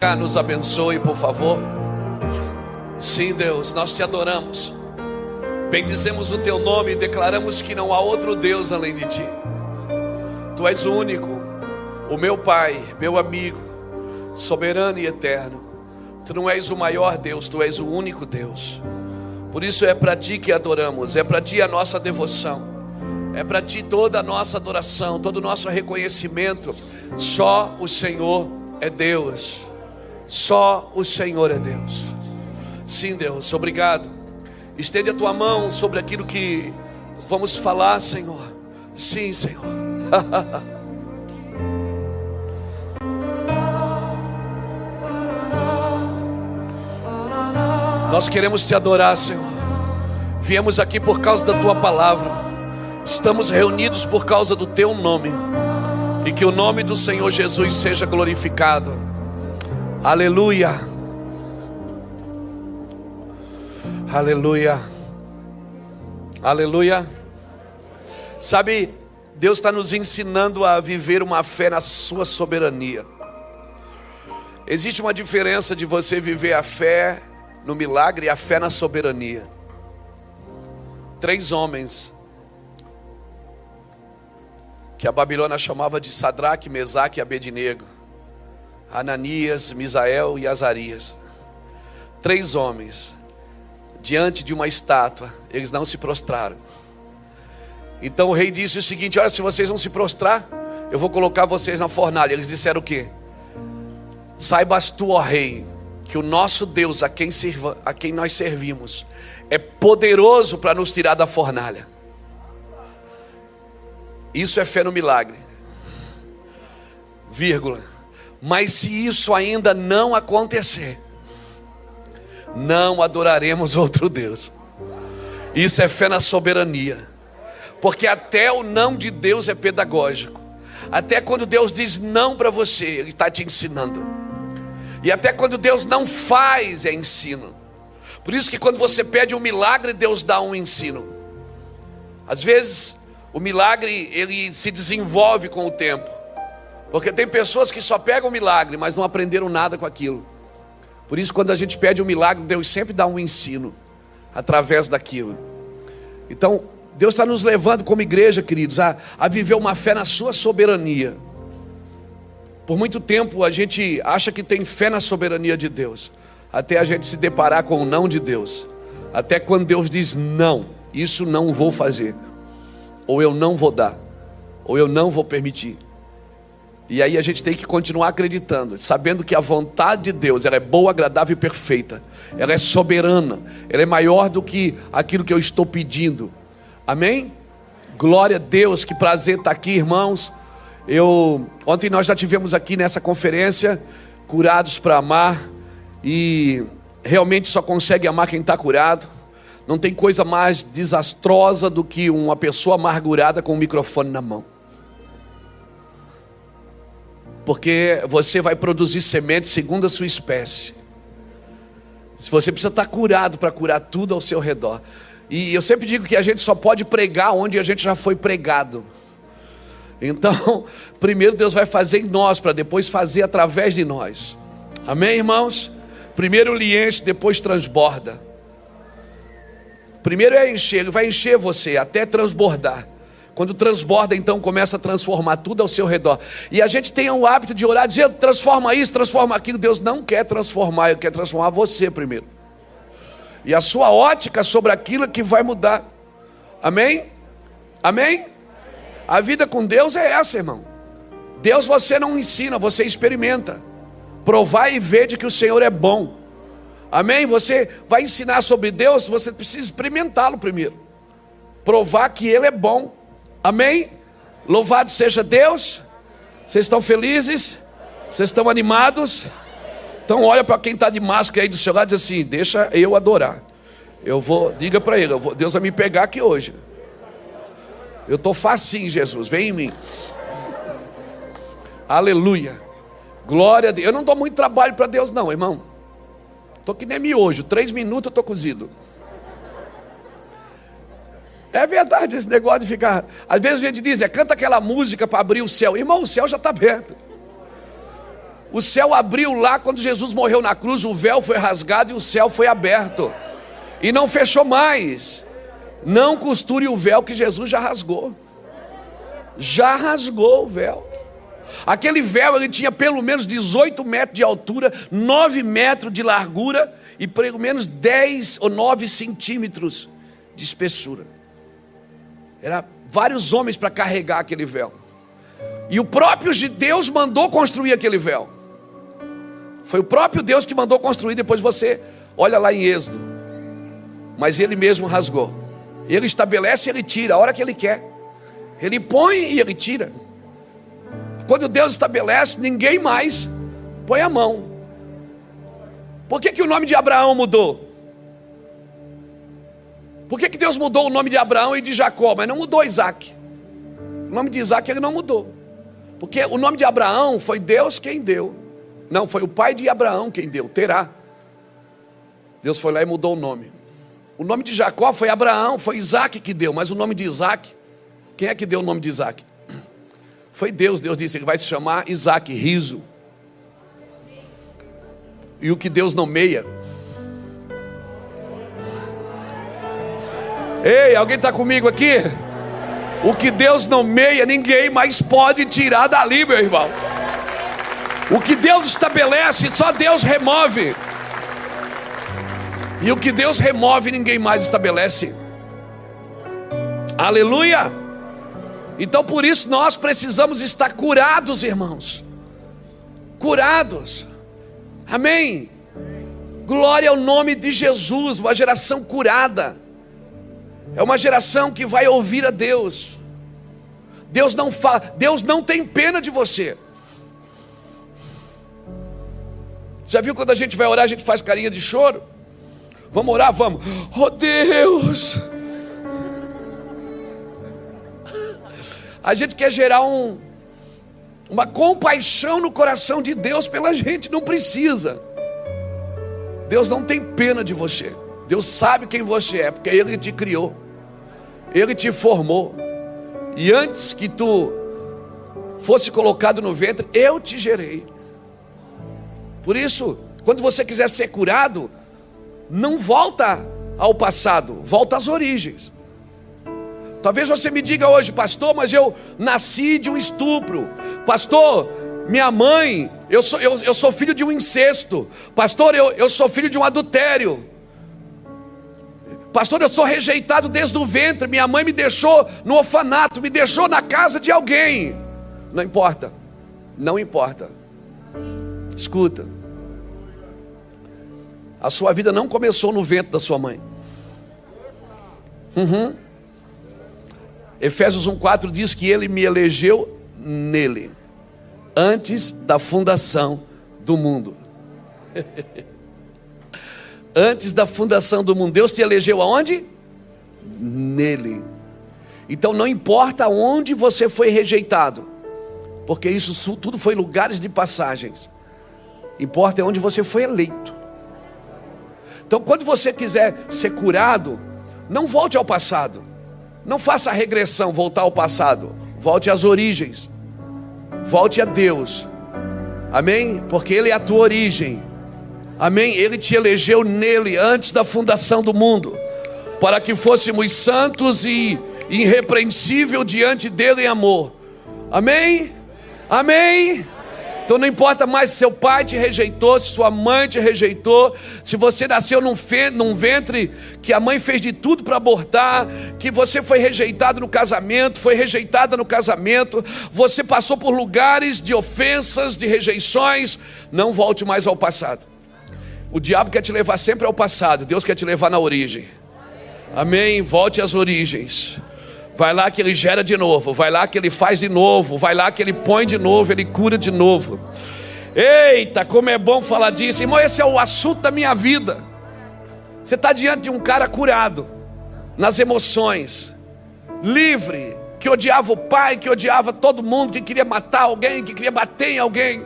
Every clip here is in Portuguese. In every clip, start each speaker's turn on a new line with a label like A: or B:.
A: cá, nos abençoe, por favor. Sim, Deus, nós te adoramos. Bendizemos o teu nome e declaramos que não há outro Deus além de ti. Tu és o único, o meu Pai, meu amigo, soberano e eterno. Tu não és o maior Deus, tu és o único Deus. Por isso é para ti que adoramos, é para ti a nossa devoção, é para ti toda a nossa adoração, todo o nosso reconhecimento. Só o Senhor é Deus, só o Senhor é Deus. Sim, Deus, obrigado. Estende a tua mão sobre aquilo que vamos falar, Senhor. Sim, Senhor. Nós queremos te adorar, Senhor. Viemos aqui por causa da tua palavra. Estamos reunidos por causa do teu nome. E que o nome do Senhor Jesus seja glorificado. Aleluia. Aleluia. Aleluia. Sabe, Deus está nos ensinando a viver uma fé na sua soberania. Existe uma diferença de você viver a fé no milagre e a fé na soberania. 3 homens que a Babilônia chamava de Sadraque, Mesaque e Abednego: Ananias, Misael e Azarias. 3 homens diante de uma estátua, eles não se prostraram. Então o rei disse o seguinte: olha, se vocês não se prostrar, eu vou colocar vocês na fornalha. Eles disseram o quê? Saibas tu, ó rei, que o nosso Deus, a quem nós servimos, é poderoso para nos tirar da fornalha. Isso é fé no milagre, vírgula. Mas se isso ainda não acontecer, não adoraremos outro Deus. Isso é fé na soberania. Porque até o não de Deus é pedagógico. Até quando Deus diz não para você, Ele está te ensinando. E até quando Deus não faz, é ensino. Por isso que quando você pede um milagre, Deus dá um ensino. Às vezes o milagre, ele se desenvolve com o tempo. Porque tem pessoas que só pegam o milagre, mas não aprenderam nada com aquilo. Por isso quando a gente pede um milagre, Deus sempre dá um ensino através daquilo. Então Deus está nos levando como igreja, queridos, a viver uma fé na sua soberania. Por muito tempo a gente acha que tem fé na soberania de Deus, até a gente se deparar com o não de Deus. Até quando Deus diz não, isso não vou fazer, ou eu não vou dar, ou eu não vou permitir. E aí a gente tem que continuar acreditando, sabendo que a vontade de Deus, ela é boa, agradável e perfeita. Ela é soberana, ela é maior do que aquilo que eu estou pedindo. Amém? Glória a Deus, que prazer estar aqui, irmãos. Ontem nós já tivemos aqui nessa conferência, Curados para Amar. E realmente só consegue amar quem está curado. Não tem coisa mais desastrosa do que uma pessoa amargurada com um microfone na mão. Porque você vai produzir sementes segundo a sua espécie. Você precisa estar curado para curar tudo ao seu redor. E eu sempre digo que a gente só pode pregar onde a gente já foi pregado. Então, primeiro Deus vai fazer em nós, para depois fazer através de nós. Amém, irmãos? Primeiro lhe enche, depois transborda. Primeiro é encher, ele vai encher você até transbordar. Quando transborda, então começa a transformar tudo ao seu redor. E a gente tem o hábito de orar, dizer: transforma isso, transforma aquilo. Deus não quer transformar, Ele quer transformar você primeiro. E a sua ótica sobre aquilo que vai mudar. Amém? Amém? A vida com Deus é essa, irmão. Deus você não ensina, você experimenta. Provar e ver de que o Senhor é bom. Amém? Você vai ensinar sobre Deus, você precisa experimentá-lo primeiro. Provar que Ele é bom. Amém? Louvado seja Deus. Vocês estão felizes? Vocês estão animados? Então olha para quem está de máscara aí do seu lado e diz assim: deixa eu adorar. Diga para ele, Deus vai me pegar aqui hoje. Eu estou facinho, Jesus, vem em mim. Aleluia. Glória a Deus. Eu não dou muito trabalho para Deus não, irmão. Estou que nem miojo, 3 minutos eu estou cozido. É verdade esse negócio de ficar. Às vezes a gente diz: canta aquela música para abrir o céu. Irmão, o céu já está aberto. O céu abriu lá quando Jesus morreu na cruz, o véu foi rasgado e o céu foi aberto. E não fechou mais. Não costure o véu que Jesus já rasgou. Já rasgou o véu. Aquele véu ele tinha pelo menos 18 metros de altura, 9 metros de largura e pelo menos 10 ou 9 centímetros de espessura. Era vários homens para carregar aquele véu. E o próprio Deus mandou construir aquele véu. Foi o próprio Deus que mandou construir. Depois você olha lá em Êxodo. Mas ele mesmo rasgou. Ele estabelece e ele tira a hora que ele quer. Ele põe e ele tira. Quando Deus estabelece, ninguém mais põe a mão. Por que o nome de Abraão mudou? Por que Deus mudou o nome de Abraão e de Jacó, mas não mudou Isaac? O nome de Isaac ele não mudou. Porque o nome de Abraão foi Deus quem deu. Não, foi o pai de Abraão quem deu, Terá. Deus foi lá e mudou o nome. O nome de Jacó foi Abraão, foi Isaac que deu. Mas o nome de Isaac, quem é que deu o nome de Isaac? Foi Deus. Deus disse, ele vai se chamar Isaac, riso. E o que Deus nomeia. Ei, alguém está comigo aqui? O que Deus nomeia, ninguém mais pode tirar dali, meu irmão. O que Deus estabelece, só Deus remove. E o que Deus remove, ninguém mais estabelece. Aleluia! Então por isso nós precisamos estar curados, irmãos. Curados. Amém. Glória ao nome de Jesus. Uma geração curada. É uma geração que vai ouvir a Deus. Deus não fala, Deus não tem pena de você. Já viu quando a gente vai orar, a gente faz carinha de choro? Vamos orar? Vamos. Oh Deus! A gente quer gerar uma compaixão no coração de Deus pela gente, não precisa. Deus não tem pena de você. Deus sabe quem você é, porque Ele te criou, Ele te formou. E antes que tu fosse colocado no ventre, eu te gerei. Por isso, quando você quiser ser curado, não volta ao passado, volta às origens. Talvez você me diga hoje, pastor, mas eu nasci de um estupro. Pastor, minha mãe, eu sou filho de um incesto. Pastor, eu sou filho de um adultério. Pastor, eu sou rejeitado desde o ventre. Minha mãe me deixou no orfanato, me deixou na casa de alguém. Não importa, não importa. Escuta, a sua vida não começou no ventre da sua mãe. Efésios 1,4 diz que Ele me elegeu nele, antes da fundação do mundo. Antes da fundação do mundo. Deus te elegeu aonde? Nele. Então não importa onde você foi rejeitado, porque isso tudo foi lugares de passagens. Importa é onde você foi eleito. Então quando você quiser ser curado, não volte ao passado. Não faça a regressão, voltar ao passado. Volte às origens. Volte a Deus. Amém? Porque Ele é a tua origem. Amém? Ele te elegeu nele antes da fundação do mundo, para que fôssemos santos e irrepreensível diante dele em amor. Amém? Amém? Então não importa mais se seu pai te rejeitou, se sua mãe te rejeitou, se você nasceu num ventre que a mãe fez de tudo para abortar, que você foi rejeitado no casamento, foi rejeitada no casamento, você passou por lugares de ofensas, de rejeições. Não volte mais ao passado. O diabo quer te levar sempre ao passado, Deus quer te levar na origem. Amém? Volte às origens. Vai lá que Ele gera de novo, vai lá que Ele faz de novo, vai lá que Ele põe de novo, Ele cura de novo. Eita, como é bom falar disso, irmão. Esse é o assunto da minha vida. Você está diante de um cara curado nas emoções, livre, que odiava o pai, que odiava todo mundo, que queria matar alguém, que queria bater em alguém.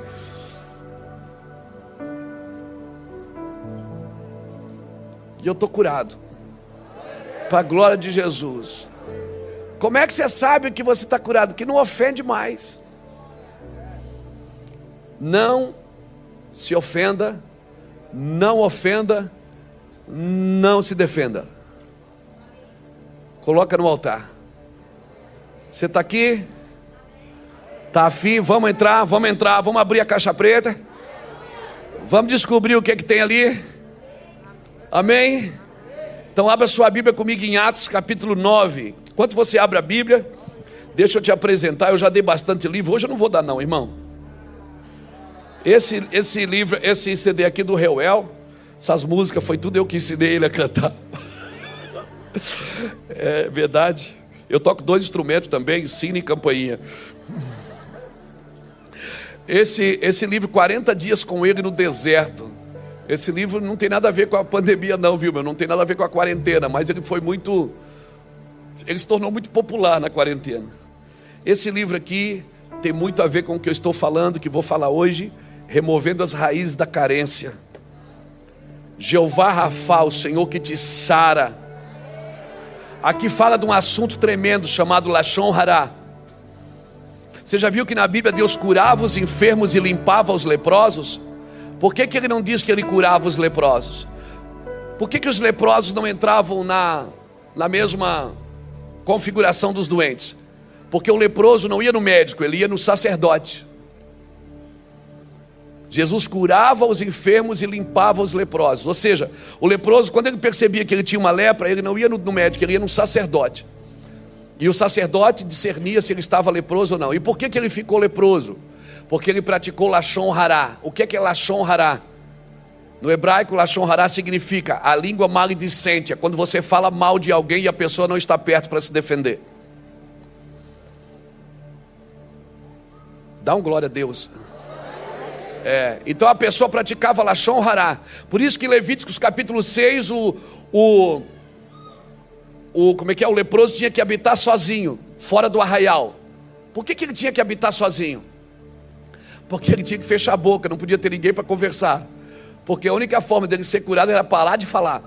A: E eu estou curado, para a glória de Jesus. Como é que você sabe que você está curado? Que não ofende mais. Não se ofenda, não ofenda, não se defenda. Coloca no altar. Você está aqui? Está afim? Vamos entrar, vamos abrir a caixa preta. Vamos descobrir o que é que tem ali. Amém? Então abra sua Bíblia comigo em Atos capítulo 9. Enquanto você abre a Bíblia, deixa eu te apresentar. Eu já dei bastante livro, hoje eu não vou dar não, irmão. Esse livro, esse CD aqui do Reuel, essas músicas foi tudo eu que ensinei ele a cantar. É verdade. Eu toco 2 instrumentos também, sino e campainha. Esse livro, 40 dias com ele no deserto. Esse livro não tem nada a ver com a pandemia não, viu, meu? Não tem nada a ver com a quarentena, mas ele se tornou muito popular na quarentena. Esse livro aqui tem muito a ver com o que eu estou falando, que vou falar hoje, removendo as raízes da carência. Jeová Rafa, o Senhor que te sara. Aqui fala de um assunto tremendo chamado Lashon Hará. Você já viu que na Bíblia Deus curava os enfermos e limpava os leprosos? Por que ele não diz que ele curava os leprosos? Por que os leprosos não entravam na mesma configuração dos doentes? Porque o leproso não ia no médico, ele ia no sacerdote. Jesus curava os enfermos e limpava os leprosos. Ou seja, o leproso, quando ele percebia que ele tinha uma lepra, ele não ia no médico, ele ia no sacerdote. E o sacerdote discernia se ele estava leproso ou não. E por que ele ficou leproso? Porque ele praticou Lashon Hará. O que é Lashon Hará? No hebraico, Lashon Hará significa a língua maledicente. É quando você fala mal de alguém e a pessoa não está perto para se defender. Dá um glória a Deus. Então a pessoa praticava Lashon Hará. Por isso que em Levíticos capítulo 6 o leproso tinha que habitar sozinho, fora do arraial. Por que ele tinha que habitar sozinho? Porque ele tinha que fechar a boca, não podia ter ninguém para conversar. Porque a única forma dele ser curado era parar de falar.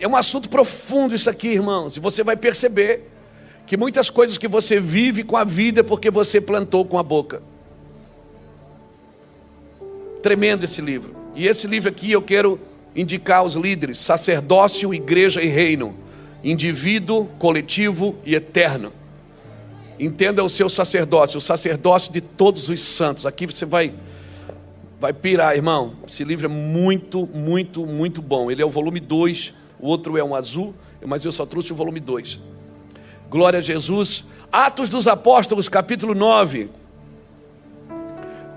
A: É um assunto profundo isso aqui, irmãos. E você vai perceber que muitas coisas que você vive com a vida é porque você plantou com a boca. Tremendo esse livro. E esse livro aqui eu quero indicar aos líderes: sacerdócio, igreja e reino, indivíduo, coletivo e eterno. Entenda o seu sacerdócio, o sacerdócio de todos os santos. Aqui você vai pirar, irmão. Esse livro é muito, muito, muito bom. Ele é o volume 2, o outro é um azul, mas eu só trouxe o volume 2. Glória a Jesus. Atos dos Apóstolos, capítulo 9.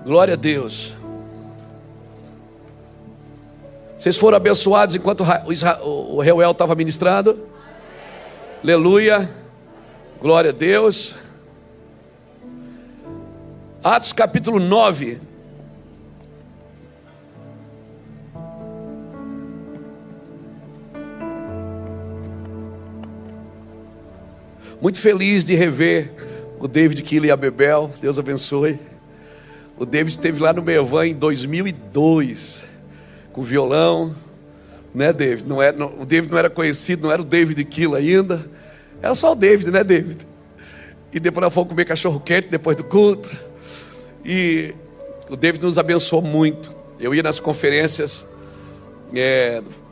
A: Glória a Deus. Vocês foram abençoados enquanto o Reuel estava ministrando? Aleluia. Glória a Deus. Atos capítulo 9. Muito feliz de rever o David Kille e a Bebel. Deus abençoe. O David esteve lá no Mevan em 2002, com violão, né, David? O David não era conhecido, não era o David Kille ainda. Era só o David, né, David? E depois nós fomos comer cachorro quente depois do culto. E o David nos abençoou muito. Eu ia nas conferências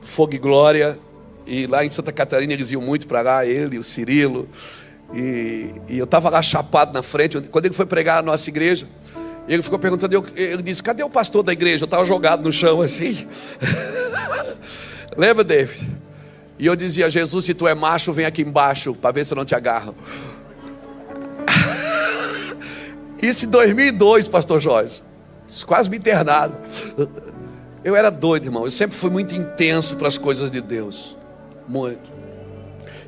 A: Fogo e Glória, e lá em Santa Catarina eles iam muito para lá, ele, o Cirilo. E eu estava lá chapado na frente. Quando ele foi pregar a nossa igreja, ele ficou perguntando, ele disse: cadê o pastor da igreja? Eu estava jogado no chão assim. Lembra, David? E eu dizia: Jesus, se tu é macho, vem aqui embaixo para ver se eu não te agarro. Isso em 2002, pastor Jorge. Quase me internado. Eu era doido, irmão. Eu sempre fui muito intenso para as coisas de Deus. Muito.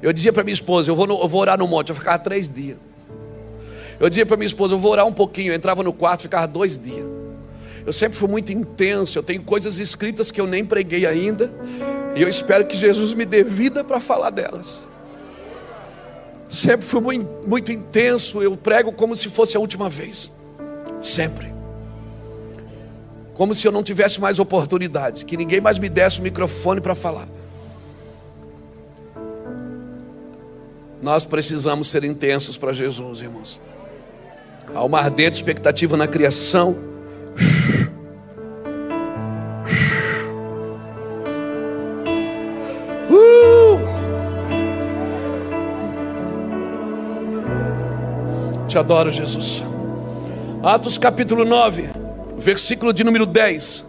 A: Eu dizia para minha esposa: eu vou orar no monte. Eu ficava 3 dias. Eu dizia para minha esposa: eu vou orar um pouquinho. Eu entrava no quarto, ficava 2 dias. Eu sempre fui muito intenso. Eu tenho coisas escritas que eu nem preguei ainda, e eu espero que Jesus me dê vida para falar delas. Sempre fui muito intenso. Eu prego como se fosse a última vez. Sempre. Como se eu não tivesse mais oportunidade, que ninguém mais me desse o microfone para falar. Nós precisamos ser intensos para Jesus, irmãos. Há uma ardente expectativa na criação. Te adoro, Jesus. Atos capítulo 9, versículo de número 10.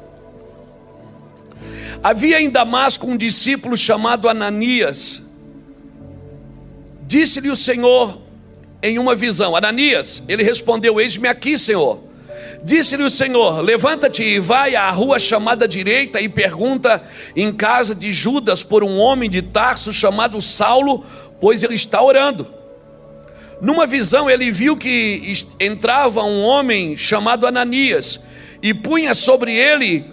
A: Havia em Damasco um discípulo chamado Ananias. Disse-lhe o Senhor em uma visão: Ananias. Ele respondeu: eis-me aqui, Senhor. Disse-lhe o Senhor: levanta-te e vai à rua chamada direita e pergunta em casa de Judas por um homem de Tarso chamado Saulo, pois ele está orando. Numa visão ele viu que entrava um homem chamado Ananias e punha sobre ele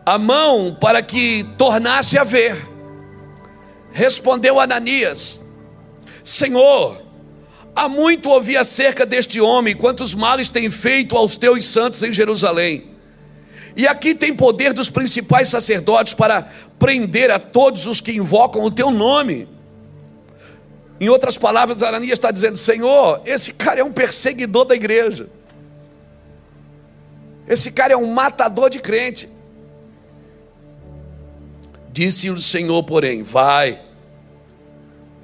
A: a mão para que tornasse a ver. Respondeu Ananias: Senhor, há muito ouvi acerca deste homem, quantos males tem feito aos teus santos em Jerusalém. E aqui tem poder dos principais sacerdotes para prender a todos os que invocam o teu nome. Em outras palavras, Ananias está dizendo: Senhor, esse cara é um perseguidor da igreja. Esse cara é um matador de crente. Disse o Senhor, porém: vai,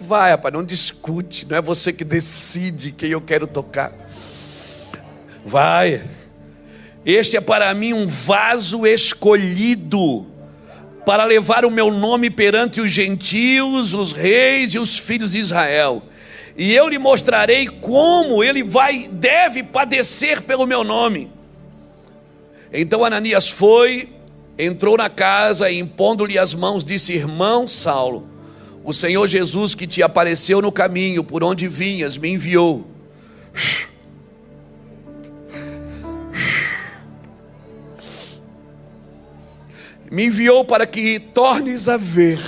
A: rapaz, não discute, não é você que decide quem eu quero tocar. Vai, este é para mim um vaso escolhido, para levar o meu nome perante os gentios, os reis e os filhos de Israel. E eu lhe mostrarei como ele deve padecer pelo meu nome. Então Ananias foi, entrou na casa e, impondo-lhe as mãos, disse: irmão Saulo, o Senhor Jesus, que te apareceu no caminho por onde vinhas, me enviou. Me enviou para que tornes a ver.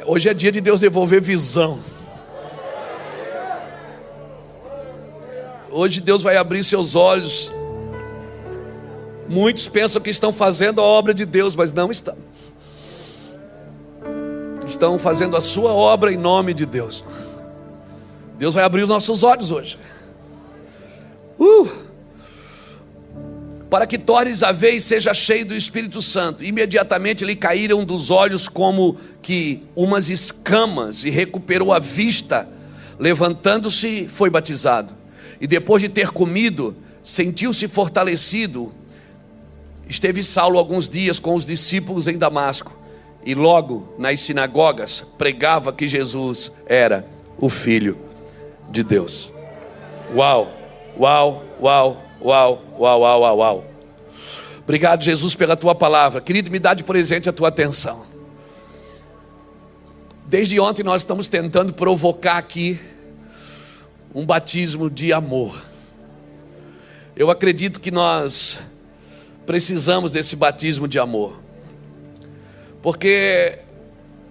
A: Hoje é dia de Deus devolver visão. Hoje Deus vai abrir seus olhos. Muitos pensam que estão fazendo a obra de Deus, mas não estão. Estão fazendo a sua obra em nome de Deus. Deus vai abrir os nossos olhos hoje. Para que tornes a ver e seja cheio do Espírito Santo. Imediatamente lhe caíram dos olhos como que umas escamas e recuperou a vista. Levantando-se, foi batizado. E depois de ter comido, sentiu-se fortalecido. Esteve Saulo alguns dias com os discípulos em Damasco. E logo nas sinagogas pregava que Jesus era o Filho de Deus. Uau, uau, uau, uau, uau, uau, uau, uau. Obrigado, Jesus, pela tua palavra. Querido, me dá de presente a tua atenção. Desde ontem nós estamos tentando provocar aqui um batismo de amor. Eu acredito que nós precisamos desse batismo de amor, porque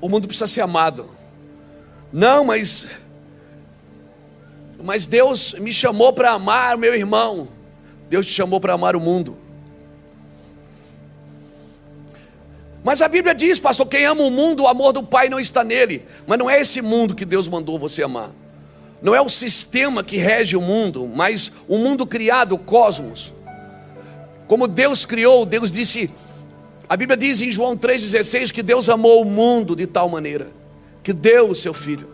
A: o mundo precisa ser amado. Não, mas Deus me chamou para amar o meu irmão. Deus te chamou para amar o mundo. Mas a Bíblia diz, pastor, quem ama o mundo, o amor do Pai não está nele. Mas não é esse mundo que Deus mandou você amar. Não é o sistema que rege o mundo, mas o mundo criado, o cosmos. Como Deus criou, Deus disse, a Bíblia diz em João 3,16 que Deus amou o mundo de tal maneira que deu o seu Filho.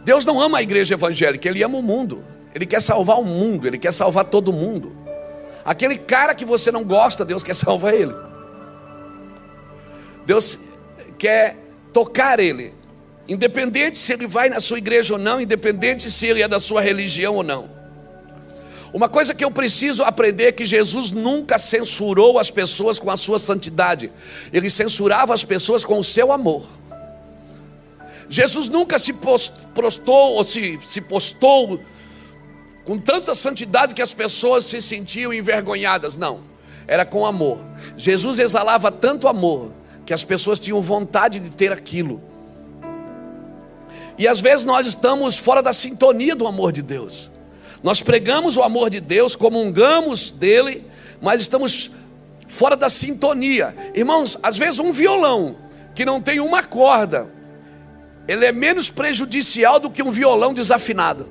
A: Deus não ama a igreja evangélica, Ele ama o mundo. Ele quer salvar o mundo, Ele quer salvar todo mundo. Aquele cara que você não gosta, Deus quer salvar ele. Deus quer tocar ele, independente se ele vai na sua igreja ou não, independente se ele é da sua religião ou não. Uma coisa que eu preciso aprender é que Jesus nunca censurou as pessoas com a sua santidade. Ele censurava as pessoas com o seu amor. Jesus nunca se postou ou se postou com tanta santidade que as pessoas se sentiam envergonhadas. Não, era com amor. Jesus exalava tanto amor que as pessoas tinham vontade de ter aquilo. E às vezes nós estamos fora da sintonia do amor de Deus. Nós pregamos o amor de Deus, comungamos dele, mas estamos fora da sintonia. Irmãos, às vezes um violão que não tem uma corda, ele é menos prejudicial do que um violão desafinado.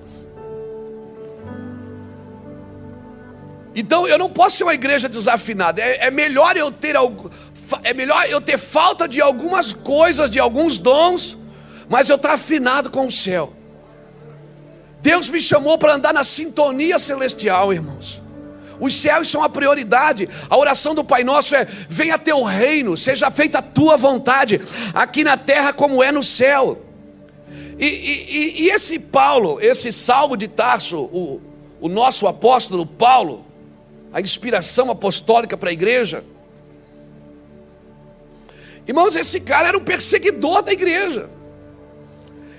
A: Então eu não posso ser uma igreja desafinada. É melhor eu ter falta de algumas coisas, de alguns dons, mas eu estar afinado com o céu. Deus me chamou para andar na sintonia celestial, irmãos. Os céus são a prioridade. A oração do Pai Nosso é: venha teu reino, seja feita a tua vontade, aqui na terra como é no céu. E esse Paulo, esse Saulo de Tarso, o nosso apóstolo Paulo, a inspiração apostólica para a igreja, irmãos, esse cara era um perseguidor da igreja.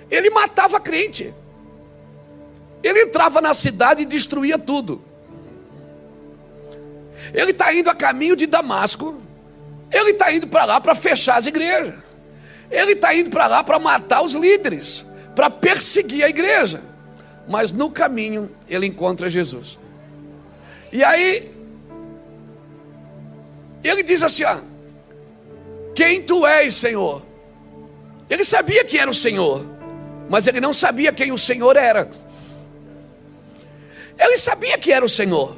A: Ele matava crente. Ele entrava na cidade e destruía tudo. Ele está indo a caminho de Damasco. Ele está indo para lá para fechar as igrejas. Ele está indo para lá para matar os líderes, para perseguir a igreja. Mas no caminho ele encontra Jesus. E aí ele diz assim: quem tu és, Senhor? Ele sabia quem era o Senhor, mas ele não sabia quem o Senhor era. Ele sabia que era o Senhor,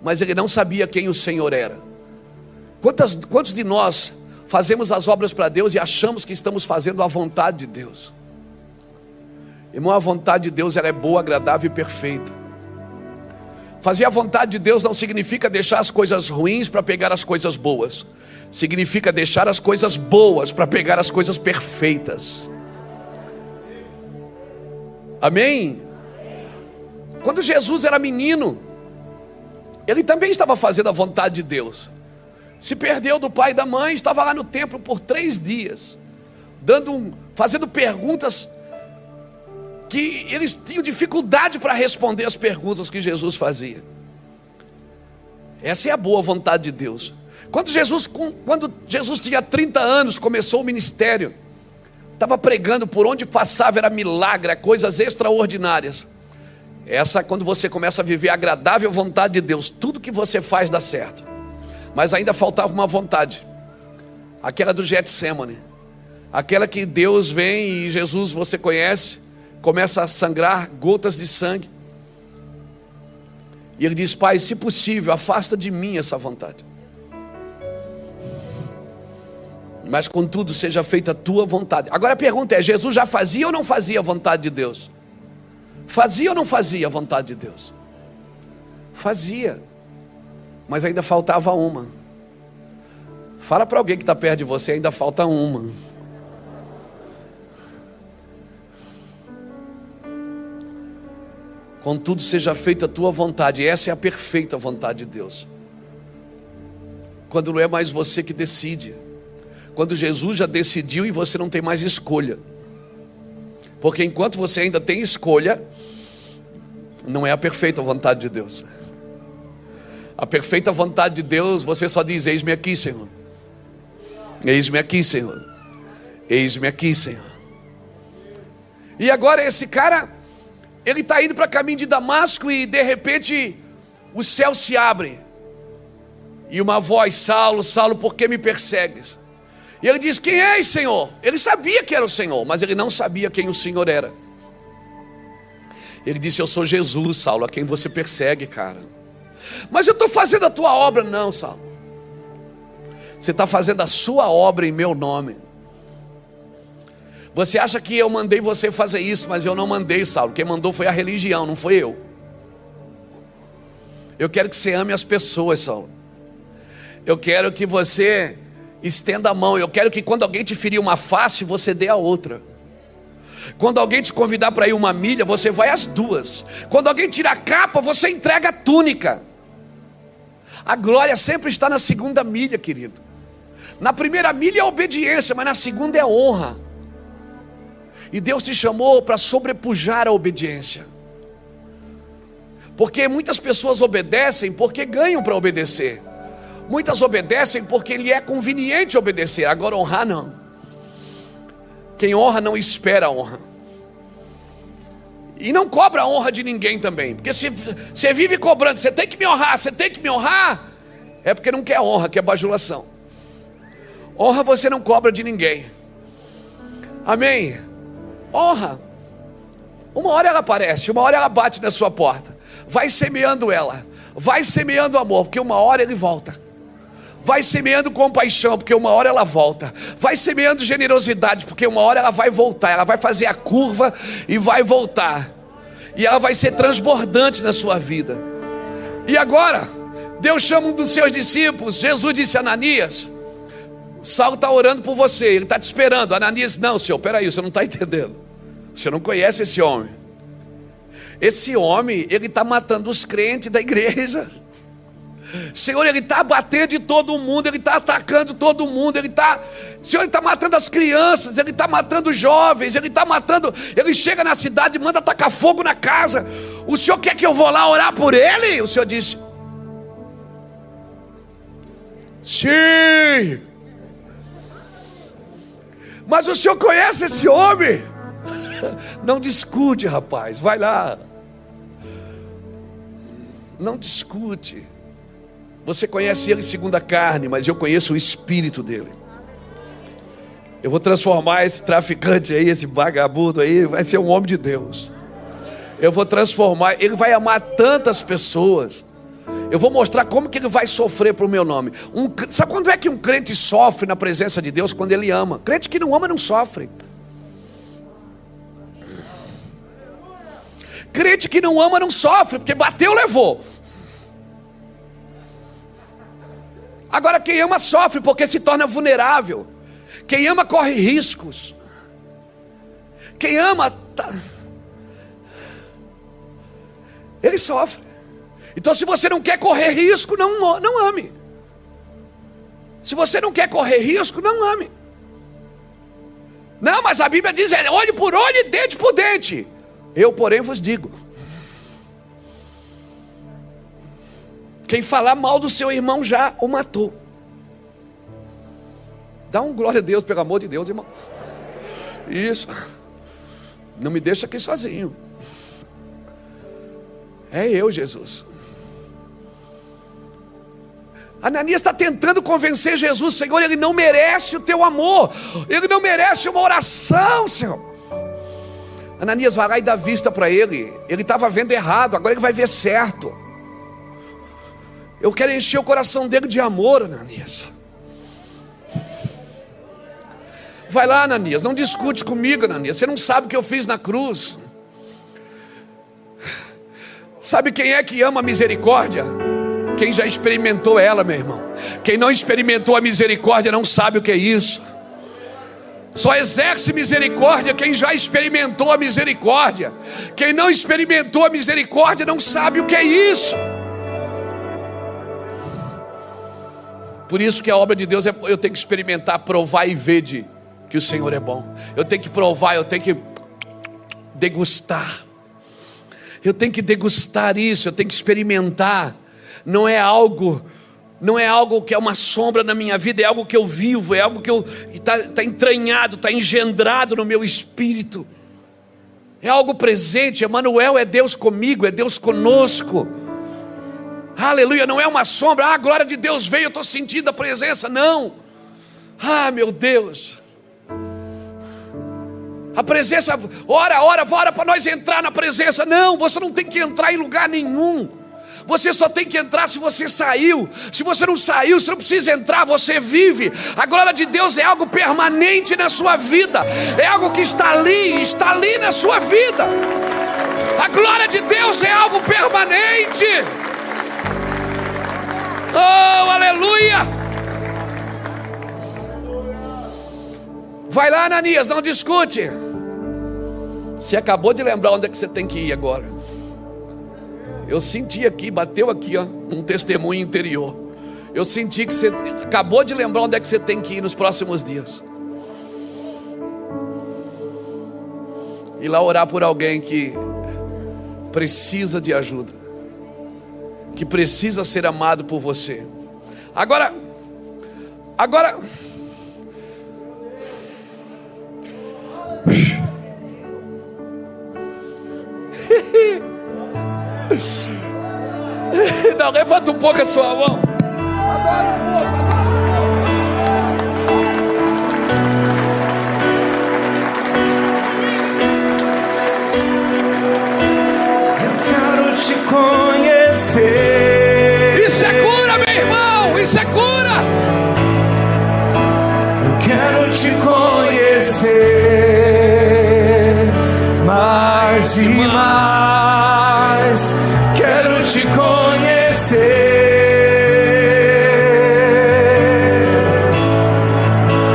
A: mas ele não sabia quem o Senhor era. Quantos de nós fazemos as obras para Deus e achamos que estamos fazendo a vontade de Deus? Irmão, a vontade de Deus, ela é boa, agradável e perfeita. Fazer a vontade de Deus não significa deixar as coisas ruins para pegar as coisas boas. Significa deixar as coisas boas para pegar as coisas perfeitas. Amém? Quando Jesus era menino, ele também estava fazendo a vontade de Deus. Se perdeu do pai e da mãe, estava lá no templo por 3 dias, fazendo perguntas que eles tinham dificuldade para responder as perguntas que Jesus fazia. Essa é a boa vontade de Deus. Quando Jesus tinha 30 anos, começou o ministério, estava pregando, por onde passava era milagre, coisas extraordinárias. Quando você começa a viver a agradável vontade de Deus, tudo que você faz dá certo. Mas ainda faltava uma vontade, aquela do Getsêmani, aquela que Deus vem e Jesus, você conhece, começa a sangrar gotas de sangue, e ele diz: Pai, se possível, afasta de mim essa vontade, mas contudo seja feita a tua vontade. Agora a pergunta é: Jesus já fazia ou não fazia a vontade de Deus? Fazia ou não fazia a vontade de Deus? Fazia, mas ainda faltava uma. Fala para alguém que está perto de você: ainda falta uma. Contudo seja feita a tua vontade. Essa é a perfeita vontade de Deus. Quando não é mais você que decide, quando Jesus já decidiu e você não tem mais escolha. Porque enquanto você ainda tem escolha, não é a perfeita vontade de Deus. A perfeita vontade de Deus, você só diz: eis-me aqui, Senhor. Eis-me aqui, Senhor. Eis-me aqui, Senhor. E agora esse cara, ele está indo para caminho de Damasco e de repente o céu se abre. E uma voz: Saulo, Saulo, por que me persegues? E ele diz: quem és, Senhor? Ele sabia que era o Senhor, mas ele não sabia quem o Senhor era. Ele disse: eu sou Jesus, Saulo, a quem você persegue, cara. Mas eu estou fazendo a tua obra. Não, Saulo, você está fazendo a sua obra em meu nome. Você acha que eu mandei você fazer isso, mas eu não mandei, Saulo. Quem mandou foi a religião, não foi eu. Eu quero que você ame as pessoas, Saulo. Eu quero que você estenda a mão. Eu quero que quando alguém te ferir uma face, você dê a outra. Quando alguém te convidar para ir 1 milha, você vai as 2. Quando alguém tira a capa, você entrega a túnica. A glória sempre está na 2ª milha, querido. Na 1ª milha é obediência, mas na 2ª é honra. E Deus te chamou para sobrepujar a obediência. Porque muitas pessoas obedecem porque ganham para obedecer. Muitas obedecem porque lhe é conveniente obedecer. Agora honrar não. Quem honra não espera honra. E não cobra a honra de ninguém também. Porque se você vive cobrando: você tem que me honrar, você tem que me honrar, é porque não quer honra, quer bajulação. Honra você não cobra de ninguém. Amém? Honra. Uma hora ela aparece, uma hora ela bate na sua porta. Vai semeando ela, vai semeando amor, porque uma hora ele volta. Vai semeando compaixão, porque uma hora ela volta. Vai semeando generosidade, porque uma hora ela vai voltar. Ela vai fazer a curva e vai voltar. E ela vai ser transbordante na sua vida. E agora, Deus chama um dos seus discípulos. Jesus disse a Ananias: Saulo está orando por você, ele está te esperando. Ananias: não, senhor, peraí, você não está entendendo. Você não conhece esse homem. Esse homem, ele está matando os crentes da igreja. Senhor, ele está batendo em todo mundo, ele está atacando todo mundo, Senhor, ele está matando as crianças, ele está matando os jovens, ele chega na cidade e manda atacar fogo na casa. O Senhor quer que eu vou lá orar por ele? O Senhor disse: sim. Mas o Senhor conhece esse homem? Não discute, rapaz, vai lá. Não discute. Você conhece ele segundo a carne, mas eu conheço o espírito dele. Eu vou transformar esse traficante aí, esse vagabundo aí, vai ser um homem de Deus. Eu vou transformar, ele vai amar tantas pessoas. Eu vou mostrar como que ele vai sofrer para o meu nome. Sabe quando é que um crente sofre na presença de Deus? Quando ele ama. Crente que não ama não sofre. Crente que não ama não sofre, porque bateu, levou. Agora quem ama sofre, porque se torna vulnerável. Quem ama corre riscos. Quem ama ele sofre. Então se você não quer correr risco, não ame. Se você não quer correr risco, não ame. Não, mas a Bíblia diz: olho por olho e dente por dente. Eu, porém, vos digo: quem falar mal do seu irmão já o matou. Dá um glória a Deus, pelo amor de Deus, irmão. Isso. Não me deixa aqui sozinho. É eu, Jesus. Ananias está tentando convencer Jesus: Senhor, ele não merece o teu amor, ele não merece uma oração, Senhor. Ananias vai lá e dá vista para ele. Ele estava vendo errado, agora ele vai ver certo. Eu quero encher o coração dele de amor, Ananias. Vai lá, Ananias, não discute comigo, Ananias. Você não sabe o que eu fiz na cruz. Sabe quem é que ama a misericórdia? Quem já experimentou ela, meu irmão. Quem não experimentou a misericórdia não sabe o que é isso. Só exerce misericórdia quem já experimentou a misericórdia. Quem não experimentou a misericórdia não sabe o que é isso. Por isso que a obra de Deus é: eu tenho que experimentar, provar e ver que o Senhor é bom. Eu tenho que provar, eu tenho que degustar. Eu tenho que degustar isso, eu tenho que experimentar. Não é algo que é uma sombra na minha vida, é algo que eu vivo, é algo que está entranhado, está engendrado no meu espírito. É algo presente. Emanuel é Deus comigo, é Deus conosco. Aleluia, não é uma sombra. A glória de Deus veio, eu estou sentindo a presença. Não. Meu Deus. A presença, ora para nós entrar na presença. Não, você não tem que entrar em lugar nenhum. Você só tem que entrar se você saiu. Se você não saiu, você não precisa entrar, você vive. A glória de Deus é algo permanente na sua vida. É algo que está ali na sua vida. A glória de Deus é algo permanente. Oh, aleluia. Vai lá, Ananias, não discute. Você acabou de lembrar onde é que você tem que ir agora. Eu senti aqui, bateu aqui, um testemunho interior. Eu senti que você acabou de lembrar onde é que você tem que ir nos próximos dias. Ir lá orar por alguém que precisa de ajuda, que precisa ser amado por você. Agora não, levanta um pouco a sua mão. Adora um pouco.
B: te conhecer.
A: Isso é cura, meu irmão, isso é cura.
B: Eu quero te conhecer mais e mais. Quero te conhecer.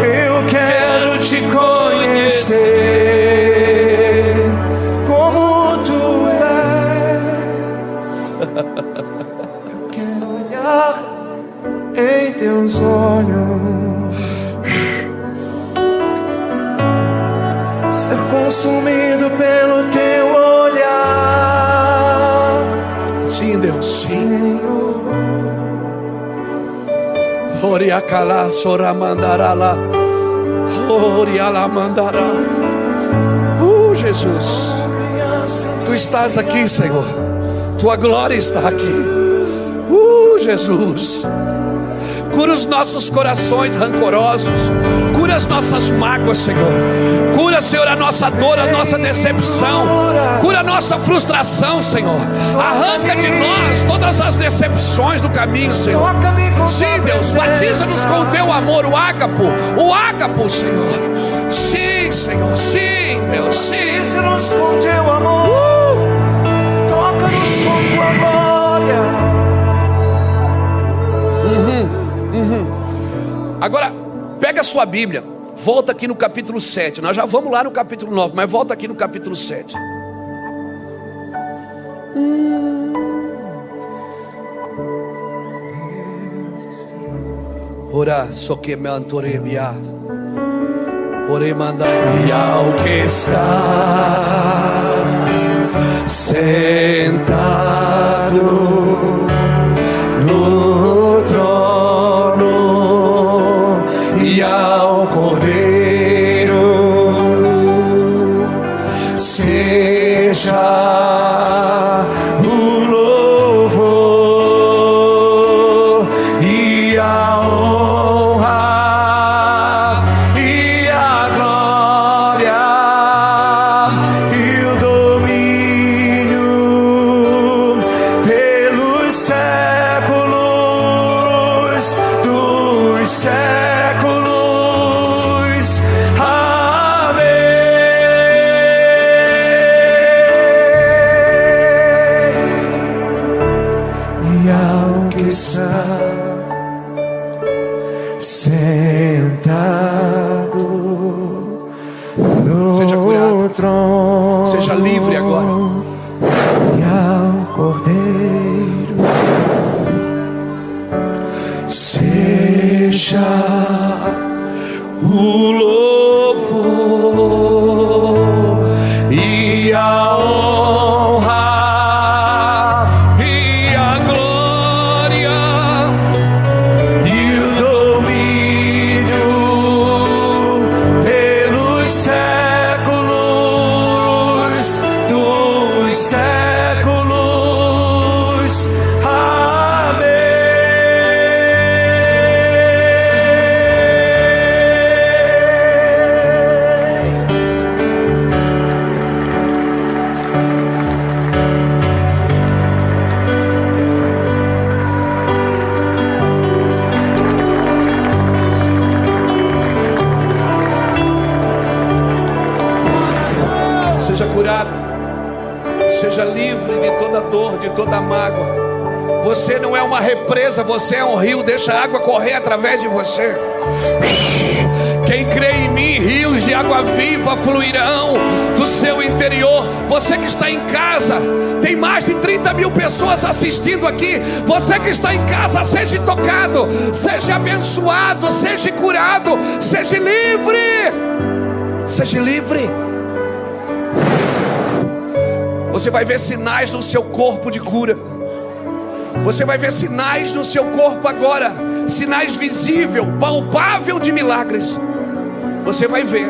B: Eu quero te conhecer como tu és. Eu quero olhar em teus olhos, ser consumido pelo teu olhar.
A: Sim, Deus.
B: Senhor,
A: Oriacala soramandarala. Oriala mandará. Jesus. Tu estás aqui, Senhor. Tua glória está aqui. Jesus. Cura os nossos corações rancorosos. Cura as nossas mágoas, Senhor. Cura, Senhor, a nossa dor, a nossa decepção. Cura a nossa frustração, Senhor. Arranca de nós todas as decepções do caminho, Senhor. Sim, Deus, batiza-nos com o teu amor, o ágapo, Senhor. Sim, Senhor, sim, Deus, sim.
B: batiza-nos com teu amor. Toca-nos com tua glória.
A: Agora, pega a sua Bíblia, volta aqui no capítulo 7. Nós já vamos lá no capítulo 9, mas volta aqui no capítulo 7. Ora, soque me antorebia. Ore manda.
B: E ao que está sentado no trono, e ao Cordeiro seja o louvor e a honra e a glória e o domínio pelos séculos dos séculos. Amém. E ao que está sentado no
A: Seja curado.
B: trono,
A: Seja livre agora.
B: e ao Cordeiro seja o louvor e a honra
A: E a glória.
B: e o domínio pelos séculos dos séculos. Amém.
A: Seja curado, seja livre de toda dor, de toda mágoa. Você não é uma represa, você é um rio. Deixa a água correr através de você. Quem crê em mim, rios de água viva fluirão do seu interior. Você que está em casa, tem mais de 30 mil pessoas assistindo aqui. Você que está em casa, seja tocado, seja abençoado, seja curado, seja livre. Seja livre. Você vai ver sinais no seu corpo de cura. Você vai ver sinais no seu corpo agora. Sinais visíveis, palpável de milagres. Você vai ver.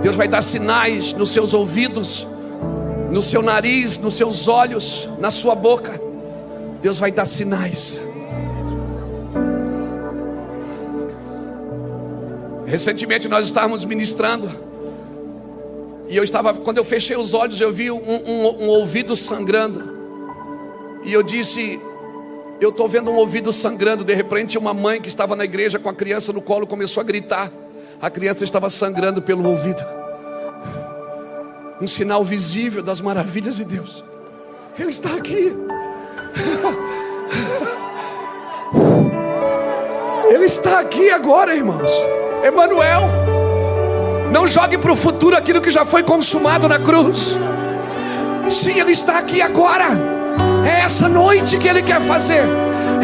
A: Deus vai dar sinais nos seus ouvidos, no seu nariz, nos seus olhos, na sua boca. Deus vai dar sinais. Recentemente nós estávamos ministrando, E quando eu fechei os olhos, eu vi um ouvido sangrando. E eu disse: eu estou vendo um ouvido sangrando. De repente uma mãe que estava na igreja com a criança no colo começou a gritar. A criança estava sangrando pelo ouvido. Um sinal visível das maravilhas de Deus. Ele está aqui. Ele está aqui agora, irmãos. Emanuel. Não jogue para o futuro aquilo que já foi consumado na cruz. Sim, Ele está aqui agora. É essa noite que Ele quer fazer.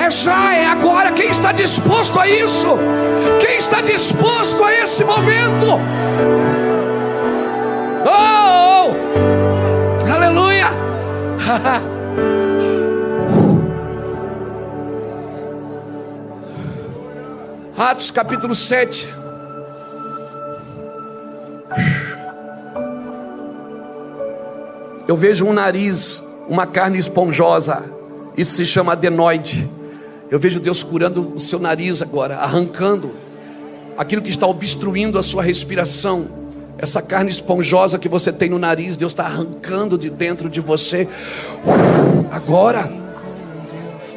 A: É já, é agora. Quem está disposto a isso? Quem está disposto a esse momento? Oh, oh. Aleluia. Atos capítulo 7. Eu vejo um nariz, uma carne esponjosa. Isso se chama adenoide. Eu vejo Deus curando o seu nariz agora, arrancando aquilo que está obstruindo a sua respiração. Essa carne esponjosa que você tem no nariz, Deus está arrancando de dentro de você. Agora,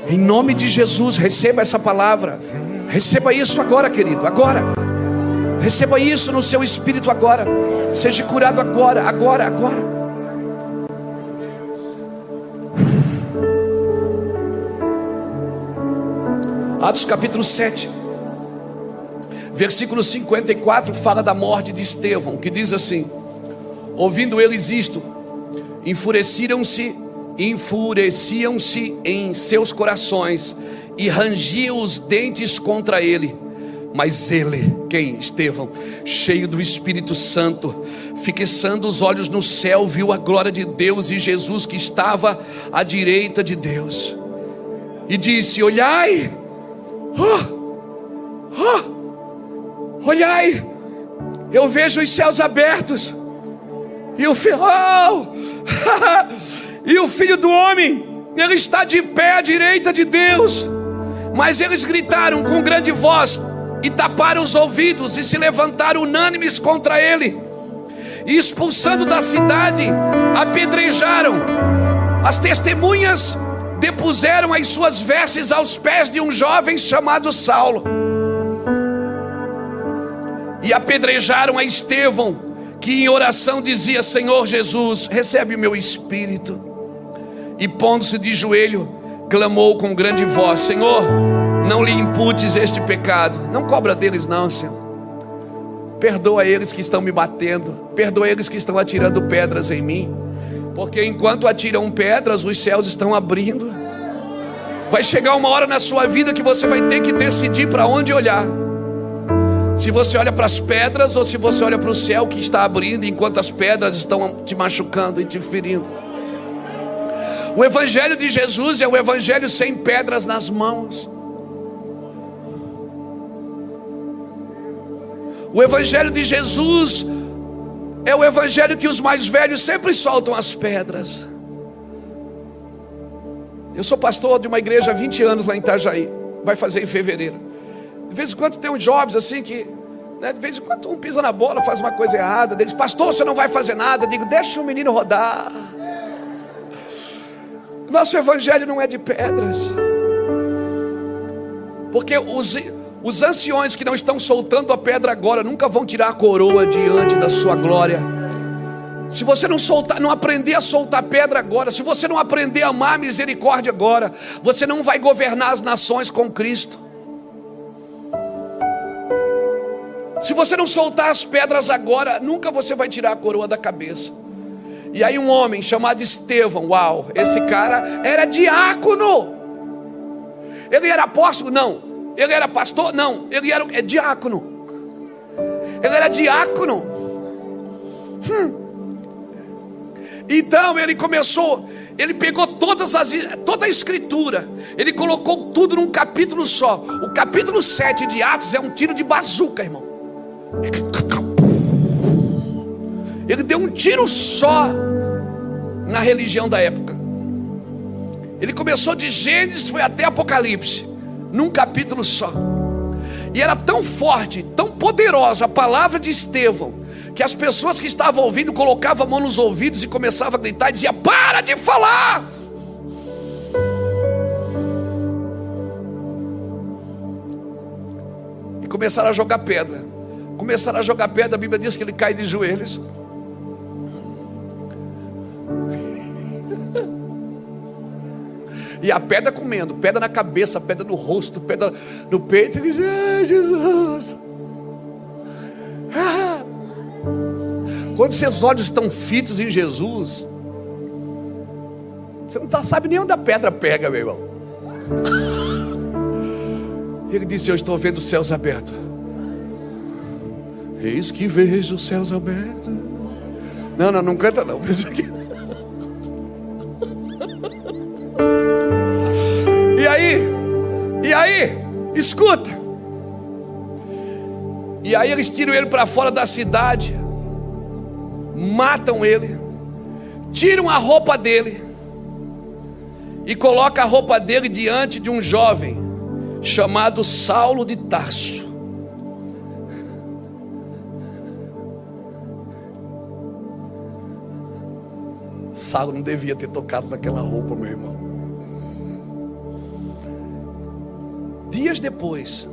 A: em nome de Jesus, receba essa palavra. Receba isso agora, querido, agora. Receba isso no seu espírito agora. Seja curado agora, agora, agora. Atos capítulo 7, versículo 54, fala da morte de Estevão, que diz assim: ouvindo eles isto, enfureciam-se em seus corações, e rangiam os dentes contra ele. Mas ele, quem? Estevão, cheio do Espírito Santo, fixando os olhos no céu, viu a glória de Deus e Jesus que estava à direita de Deus, e disse: olhai, olhai, eu vejo os céus abertos, e o Filho do Homem, ele está de pé à direita de Deus. Mas eles gritaram com grande voz, e taparam os ouvidos, e se levantaram unânimes contra ele, e expulsando da cidade, apedrejaram. As testemunhas depuseram as suas vestes aos pés de um jovem chamado Saulo, e apedrejaram a Estevão, que em oração dizia: Senhor Jesus, recebe o meu espírito. E pondo-se de joelho, clamou com grande voz: Senhor, não lhe imputes este pecado. Não cobra deles não, Senhor. Perdoa eles que estão me batendo, perdoa eles que estão atirando pedras em mim, porque enquanto atiram pedras, os céus estão abrindo. Vai chegar uma hora na sua vida que você vai ter que decidir para onde olhar. Se você olha para as pedras, ou se você olha para o céu que está abrindo, enquanto as pedras estão te machucando e te ferindo. O evangelho de Jesus é o evangelho sem pedras nas mãos. O evangelho de Jesus é o evangelho que os mais velhos sempre soltam as pedras. Eu sou pastor de uma igreja há 20 anos lá em Itajaí. Vai fazer em fevereiro. De vez em quando tem uns jovens assim que, né, de vez em quando um pisa na bola, faz uma coisa errada. Eles: pastor, você não vai fazer nada. Eu digo: deixa o menino rodar. Nosso evangelho não é de pedras. Porque os anciões que não estão soltando a pedra agora nunca vão tirar a coroa diante da sua glória. Se você não soltar, não aprender a soltar pedra agora, se você não aprender a amar a misericórdia agora, você não vai governar as nações com Cristo. Se você não soltar as pedras agora, nunca você vai tirar a coroa da cabeça. E aí um homem chamado Estevão, uau, esse cara era diácono. Ele era apóstolo? Não. Ele era pastor? Não. Ele era diácono. Ele era diácono. Então ele começou, ele pegou toda a escritura, ele colocou tudo num capítulo só. O capítulo 7 de Atos é um tiro de bazuca, irmão. Ele deu um tiro só na religião da época. Ele começou de Gênesis, foi até Apocalipse, num capítulo só. E era tão forte, tão poderosa a palavra de Estevão, que as pessoas que estavam ouvindo colocavam a mão nos ouvidos e começavam a gritar e dizia: para de falar! E começaram a jogar pedra. A Bíblia diz que ele cai de joelhos. E a pedra comendo, pedra na cabeça, pedra no rosto, pedra no peito. Ele diz: ah, Jesus. Ah. Quando seus olhos estão fitos em Jesus, você não sabe nem onde a pedra pega, meu irmão. Ele disse: eu estou vendo os céus abertos. Eis que vejo os céus abertos. Não canta não. E aí, escuta. E aí eles tiram ele para fora da cidade, matam ele, tiram a roupa dele e colocam a roupa dele diante de um jovem chamado Saulo de Tarso. Saulo não devia ter tocado naquela roupa, meu irmão. Dias depois,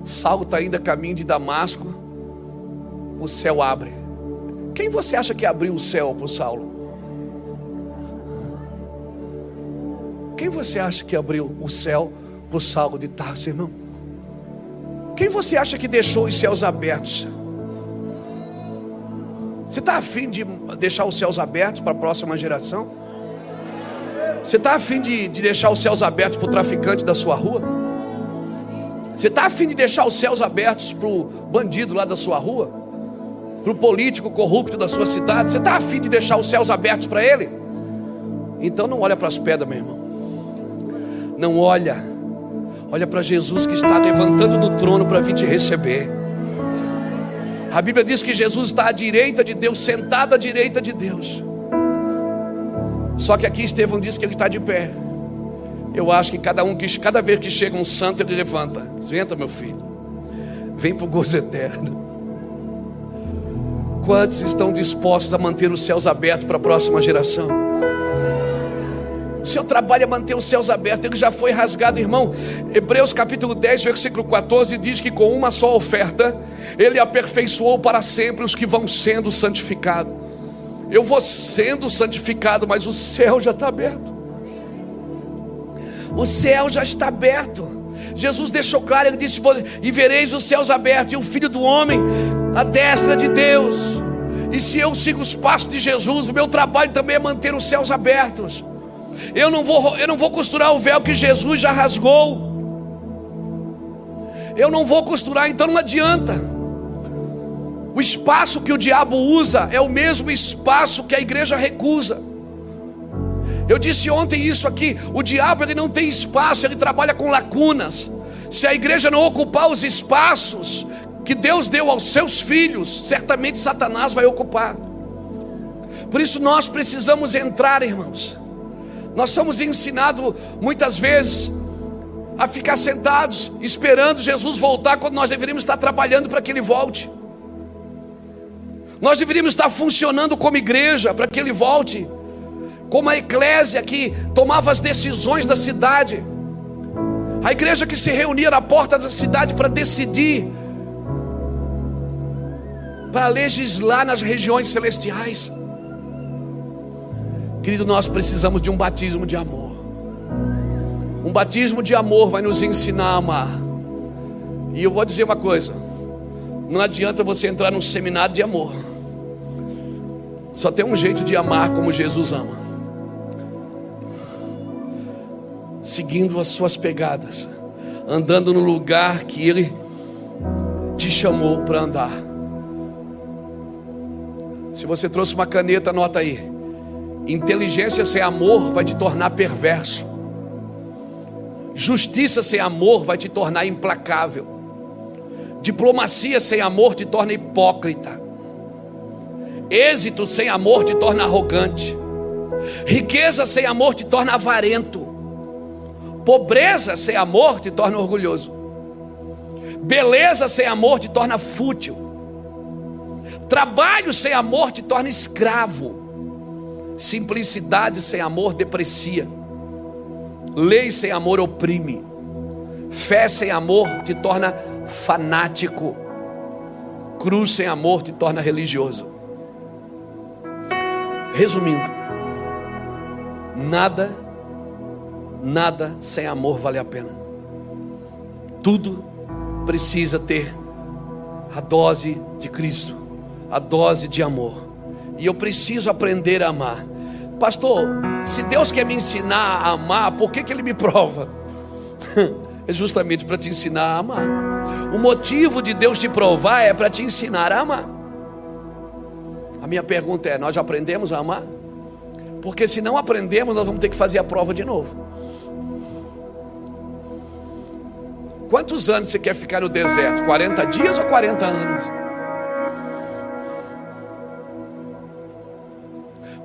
A: Saulo está indo a caminho de Damasco. O céu abre. Quem você acha que abriu o céu para o Saulo? Quem você acha que abriu o céu para o Saulo de Tarso, irmão? Quem você acha que deixou os céus abertos? Você está afim de deixar os céus abertos para a próxima geração? Você está afim de deixar os céus abertos para o traficante da sua rua? Você está afim de deixar os céus abertos para o bandido lá da sua rua? Para o político corrupto da sua cidade? Você está afim de deixar os céus abertos para ele? Então não olha para as pedras, meu irmão. Não olha. Olha para Jesus que está levantando do trono para vir te receber. A Bíblia diz que Jesus está à direita de Deus, sentado à direita de Deus. Só que aqui Estevão diz que ele está de pé. Eu acho que cada vez que chega um santo, ele levanta. Senta, meu filho. Vem para o gozo eterno. Quantos estão dispostos a manter os céus abertos para a próxima geração? O seu trabalho é manter os céus abertos. Ele já foi rasgado, irmão. Hebreus capítulo 10, versículo 14 diz que com uma só oferta Ele aperfeiçoou para sempre os que vão sendo santificados. Eu vou sendo santificado, mas o céu já está aberto. O céu já está aberto. Jesus deixou claro, ele disse: e vereis os céus abertos, e o Filho do Homem à destra de Deus. E se eu sigo os passos de Jesus, o meu trabalho também é manter os céus abertos. Eu não vou costurar o véu que Jesus já rasgou. Eu não vou costurar, então não adianta. O espaço que o diabo usa é o mesmo espaço que a igreja recusa. Eu disse ontem isso aqui: o diabo ele não tem espaço, ele trabalha com lacunas. Se a igreja não ocupar os espaços que Deus deu aos seus filhos, certamente Satanás vai ocupar. Por isso nós precisamos entrar, irmãos. Nós somos ensinados muitas vezes a ficar sentados esperando Jesus voltar, quando nós deveríamos estar trabalhando para que Ele volte. Nós deveríamos estar funcionando como igreja para que Ele volte, como a eclésia que tomava as decisões da cidade, a igreja que se reunia na porta da cidade para decidir, para legislar nas regiões celestiais. Querido, nós precisamos de um batismo de amor. Um batismo de amor vai nos ensinar a amar. E eu vou dizer uma coisa: não adianta você entrar num seminário de amor. Só tem um jeito de amar como Jesus ama: seguindo as suas pegadas, andando no lugar que Ele te chamou para andar. Se você trouxe uma caneta, anota aí: inteligência sem amor vai te tornar perverso. Justiça sem amor vai te tornar implacável. Diplomacia sem amor te torna hipócrita. Êxito sem amor te torna arrogante. Riqueza sem amor te torna avarento. Pobreza sem amor te torna orgulhoso. Beleza sem amor te torna fútil. Trabalho sem amor te torna escravo. Simplicidade sem amor deprecia. Lei sem amor oprime. Fé sem amor te torna fanático. Cruz sem amor te torna religioso. Resumindo, nada sem amor vale a pena. Tudo precisa ter a dose de Cristo, a dose de amor. E eu preciso aprender a amar. Pastor, se Deus quer me ensinar a amar, por que Ele me prova? É justamente para te ensinar a amar. O motivo de Deus te provar é para te ensinar a amar. A minha pergunta é: nós já aprendemos a amar? Porque se não aprendemos, nós vamos ter que fazer a prova de novo. Quantos anos você quer ficar no deserto? 40 dias ou 40 anos?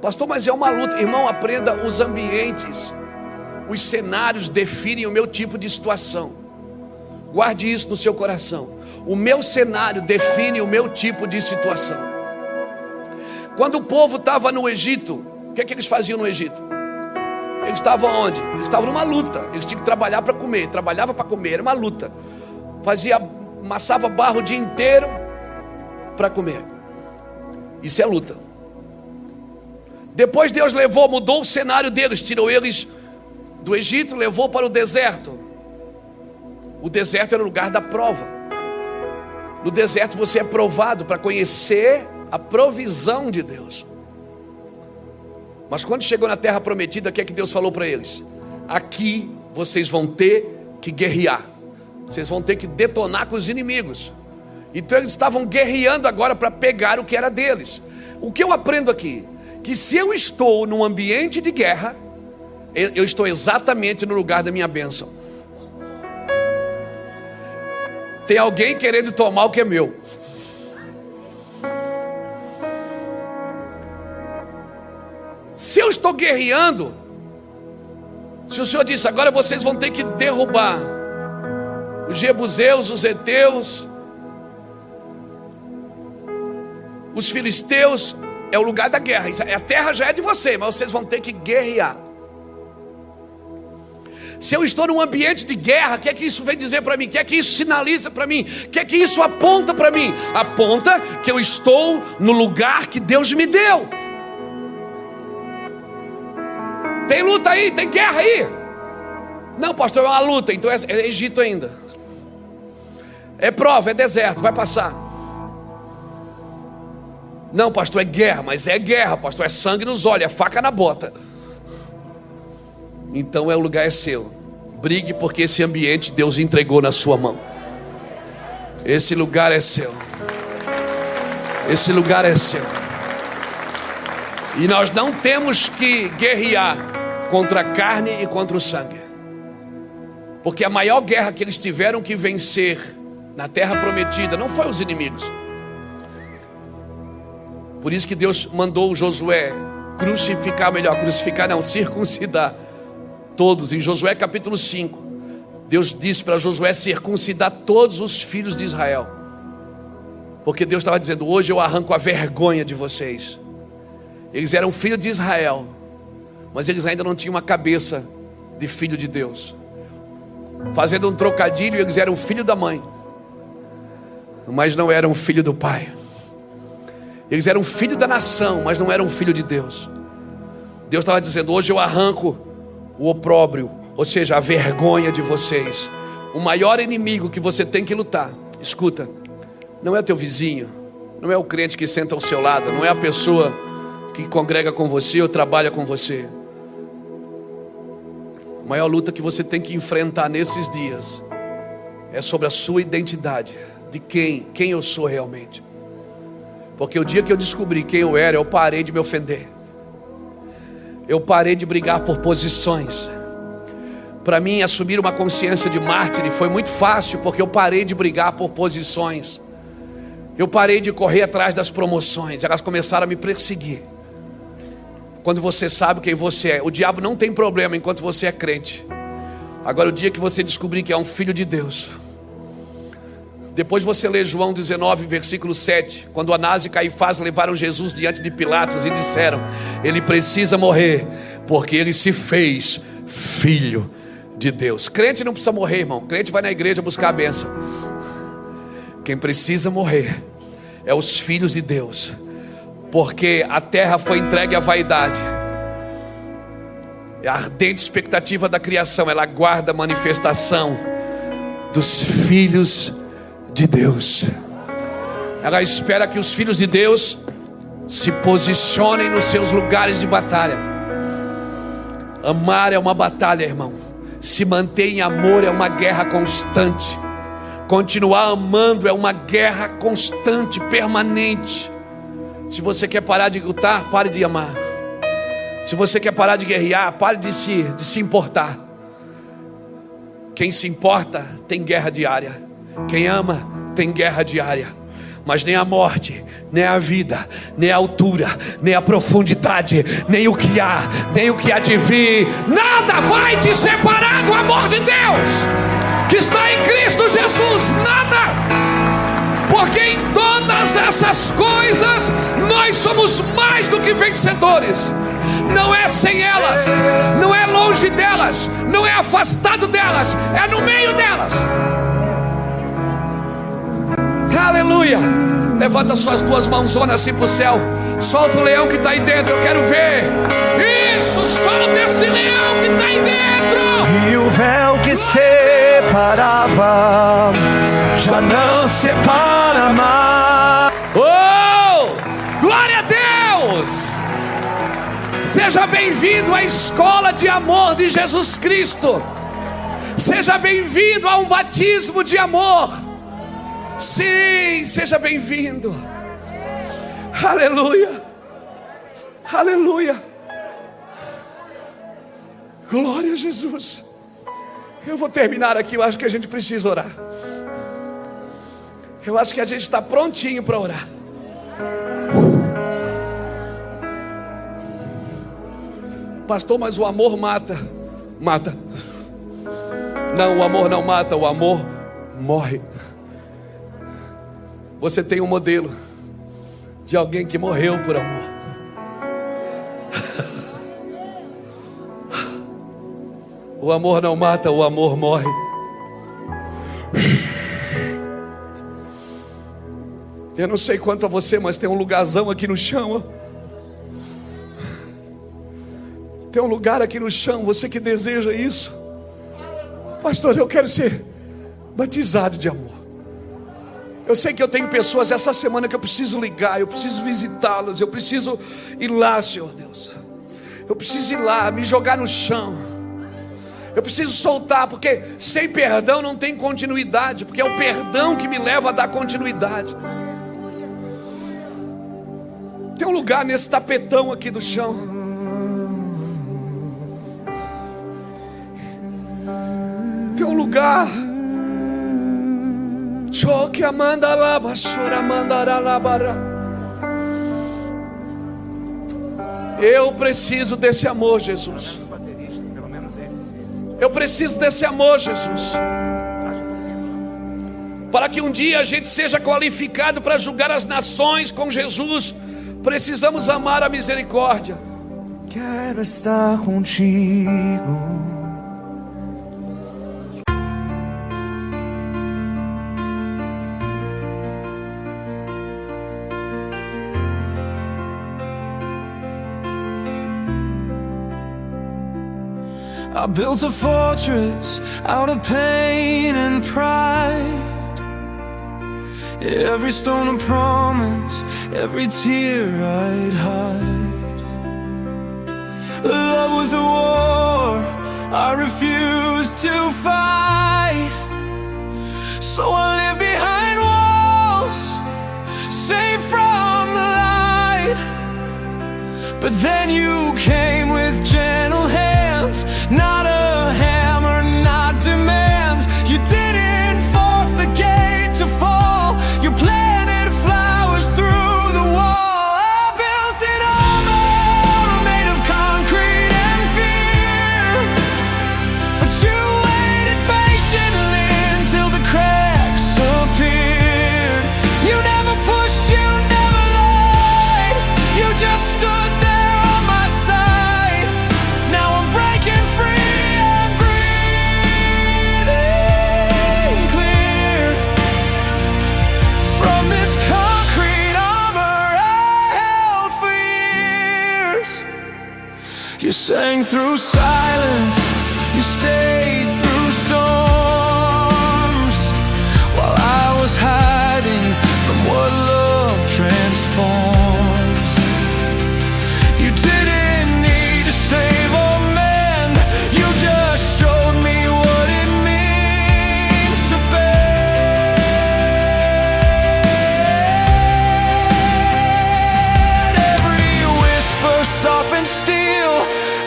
A: Pastor, mas é uma luta. Irmão, aprenda os ambientes. Os cenários definem o meu tipo de situação. Guarde isso no seu coração. O meu cenário define o meu tipo de situação. Quando o povo estava no Egito, o que é que eles faziam no Egito? Eles estavam onde? Eles estavam numa luta. Eles tinham que trabalhar para comer. Trabalhava para comer, era uma luta. Amassava barro o dia inteiro para comer. Isso é luta. Depois Deus mudou o cenário deles. Tirou eles do Egito, levou para o deserto. O deserto era o lugar da prova. No deserto você é provado para conhecer a provisão de Deus. Mas quando chegou na terra prometida, o que é que Deus falou para eles? Aqui vocês vão ter que guerrear. Vocês vão ter que detonar com os inimigos. Então eles estavam guerreando agora para pegar o que era deles. O que eu aprendo aqui? Que se eu estou num ambiente de guerra, eu estou exatamente no lugar da minha bênção. Tem alguém querendo tomar o que é meu. Se eu estou guerreando, se o Senhor disse: agora vocês vão ter que derrubar os jebuseus, os heteus, os filisteus, é o lugar da guerra. A terra já é de você, mas vocês vão ter que guerrear. Se eu estou num ambiente de guerra, o que é que isso vem dizer para mim? O que é que isso sinaliza para mim? O que é que isso aponta para mim? Aponta que eu estou no lugar que Deus me deu. Tem luta aí, tem guerra aí. Não, pastor, é uma luta, então é Egito ainda. É prova, é deserto, vai passar. Não, pastor, é guerra, mas é guerra, pastor, é sangue nos olhos, é faca na bota. Então o lugar é seu. Brigue, porque esse ambiente Deus entregou na sua mão. Esse lugar é seu. Esse lugar é seu. E nós não temos que guerrear contra a carne e contra o sangue. Porque a maior guerra que eles tiveram que vencer na terra prometida não foi os inimigos. Por isso que Deus mandou Josué circuncidar todos. Em Josué capítulo 5, Deus disse para Josué circuncidar todos os filhos de Israel. Porque Deus estava dizendo: hoje eu arranco a vergonha de vocês. Eles eram filhos de Israel, mas eles ainda não tinham uma cabeça de filho de Deus. Fazendo um trocadilho, eles eram filho da mãe, mas não eram filho do pai. Eles eram filho da nação, mas não eram filho de Deus. Deus estava dizendo: hoje eu arranco o opróbrio, ou seja, a vergonha de vocês. O maior inimigo que você tem que lutar, escuta, não é teu vizinho, não é o crente que senta ao seu lado, não é a pessoa que congrega com você ou trabalha com você. A maior luta que você tem que enfrentar nesses dias é sobre a sua identidade, de quem eu sou realmente. Porque o dia que eu descobri quem eu era, eu parei de me ofender. Eu parei de brigar por posições. Para mim, assumir uma consciência de mártir foi muito fácil, porque eu parei de brigar por posições. Eu parei de correr atrás das promoções. Elas começaram a me perseguir. Quando você sabe quem você é, o diabo não tem problema enquanto você é crente. Agora, o dia que você descobrir que é um filho de Deus, Depois você lê João 19, versículo 7. Quando Anás e Caifás levaram Jesus diante de Pilatos e disseram: ele precisa morrer, porque ele se fez filho de Deus. Crente não precisa morrer, irmão. Crente vai na igreja buscar a bênção. Quem precisa morrer é os filhos de Deus, porque a terra foi entregue à vaidade. A ardente expectativa da criação, ela aguarda a manifestação dos filhos de Deus. Ela espera que os filhos de Deus se posicionem nos seus lugares de batalha. Amar é uma batalha, irmão. Se manter em amor é uma guerra constante. Continuar amando é uma guerra constante, permanente. Se você quer parar de lutar, pare de amar. Se você quer parar de guerrear, pare de se importar. Quem se importa tem guerra diária. Quem ama tem guerra diária. Mas nem a morte, nem a vida, nem a altura, nem a profundidade, nem o que há, nem o que há de vir, nada vai te separar do amor de Deus que está em Cristo Jesus. Nada. Porque em todas essas coisas nós somos mais do que vencedores. Não é sem elas, não é longe delas, não é afastado delas, é no meio delas. Aleluia. Levanta suas duas mãozonas assim para o céu. Solta o leão que está aí dentro, eu quero ver. Isso, solta esse leão que está aí dentro.
B: E o véu que separava já não separa mais.
A: Oh, glória a Deus. Seja bem-vindo à escola de amor de Jesus Cristo. Seja bem-vindo a um batismo de amor. Sim, seja bem-vindo. Aleluia. Aleluia. Glória a Jesus. Eu vou terminar aqui. Eu acho que a gente precisa orar. Eu acho que a gente está prontinho para orar. Pastor, mas o amor mata. Mata. Não, o amor não mata, o amor morre. Você tem um modelo de alguém que morreu por amor. O amor não mata, o amor morre. Eu não sei quanto a você, mas tem um lugarzão aqui no chão, ó. Tem um lugar aqui no chão, você que deseja isso. Pastor, eu quero ser batizado de amor. Eu sei que eu tenho pessoas essa semana que eu preciso ligar, eu preciso visitá-las, eu preciso ir lá, Senhor Deus. Eu preciso ir lá, me jogar no chão. Eu preciso soltar, porque sem perdão não tem continuidade, porque é o perdão que me leva a dar continuidade. Tem um lugar nesse tapetão aqui do chão. Tem um lugar. Choque amanda lava, chora mandara labara. Eu preciso desse amor, Jesus. Eu preciso desse amor, Jesus. Para que um dia a gente seja qualificado para julgar as nações com Jesus, precisamos amar a misericórdia.
B: Quero estar contigo. I built a fortress out of pain and pride. Every stone a promise, every tear I'd hide. Love was a war I refused to fight. So I lived behind walls, safe from the light. But then you came with gentle hands, not a hammer, not demands. You didn't force the gate to fall. You planted flowers through the wall. I built an armor made of concrete and fear. But you waited patiently until the cracks appeared. sang through silence, you stayed through storms, while I was hiding from what love transforms. You didn't need to save a man, you just showed me what it means to bend. Every whisper softened steel,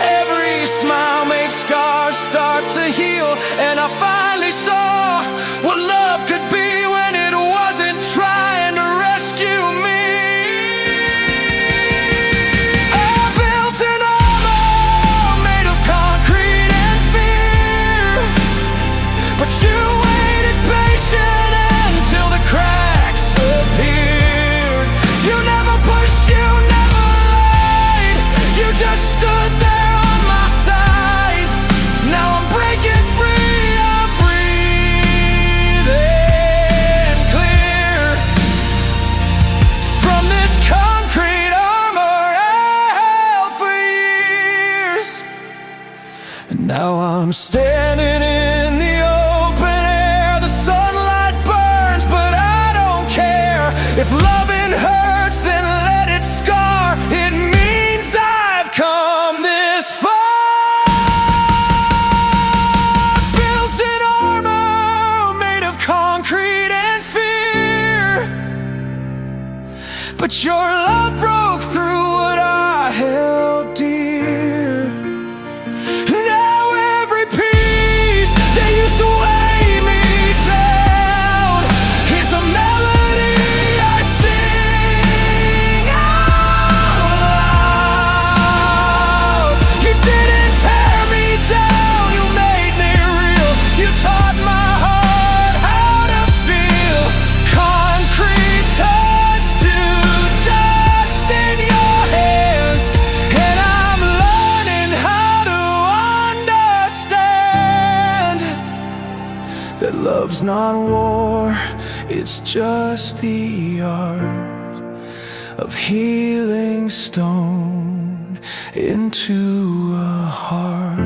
B: every smile made scars start to heal, and I finally saw what love could be when it wasn't trying to rescue me. I built an armor made of concrete and fear, but you waited patient until the cracks appeared. You never pushed, you never lied, you just stood there on my side. Now I'm breaking free, I'm breathing clear from this concrete armor I held for years. And now I'm standing in the open air, the sunlight burns, but I don't care. If loving hurts, then let it scar. It means I've come this far. Built in armor made of concrete and fear, but your love broke through what I held dear. Now every piece that used to weigh me down is a melody I sing out loud. You didn't tear me down, you made me real. You taught my heart how to feel. Concrete turns to dust in your hands, and I'm learning how to understand that love's not war, it's just the art of healing stone into a heart.